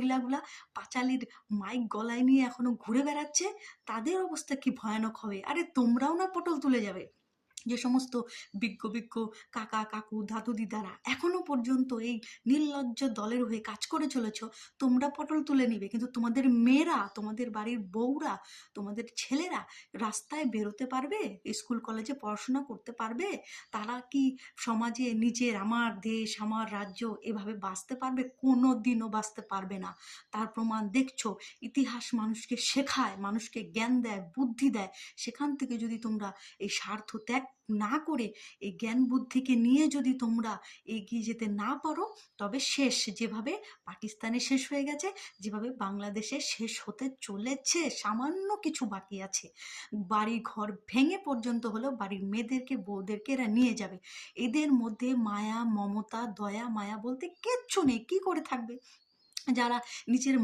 মহিলাগুলা পাঁচালির mic গলায় নিয়ে এখনো ঘুরে বেড়াচ্ছে, তাদের অবস্থা কি ভয়ানক হবে। আরে তোমরাও না পটল তুলে যাবে। যে সমস্ত বিজ্ঞ বিজ্ঞ কাকা কাকু দাদু দিদারা এখনো পর্যন্ত এই নির্লজ্জ দলের হয়ে কাজ করে চলেছ, তোমরা পটল তুলে নিবে, কিন্তু তোমাদের মেয়েরা, তোমাদের বাড়ির বউরা, তোমাদের ছেলেরা রাস্তায় বেরোতে পারবে, স্কুল কলেজে পড়াশোনা করতে পারবে? তারা কি সমাজে নিজের আমার দেশ আমার রাজ্য এভাবে বাঁচতে পারবে? কোনো দিনও বাঁচতে পারবে না। তার প্রমাণ দেখছো। ইতিহাস মানুষকে শেখায়, মানুষকে জ্ঞান দেয়, বুদ্ধি দেয়। সেখান থেকে যদি তোমরা এই স্বার্থ ত্যাগ না করে এই জ্ঞান বুদ্ধিকে নিয়ে যদি তোমরা এগিয়ে যেতে না পারো, তবে শেষ, যেভাবে পাকিস্তানে শেষ হয়ে গেছে, যেভাবে বাংলাদেশে শেষ হতে চলেছে, সামান্য কিছু বাকি আছে। বাড়ি ঘর ভেঙে পর্যন্ত হলেও বাড়ির মেয়েদেরকে বউদেরকে এরা নিয়ে যাবে। এদের মধ্যে মায়া মমতা দয়া মায়া বলতে কিচ্ছু নেই, কি করে থাকবে? যারা নিজের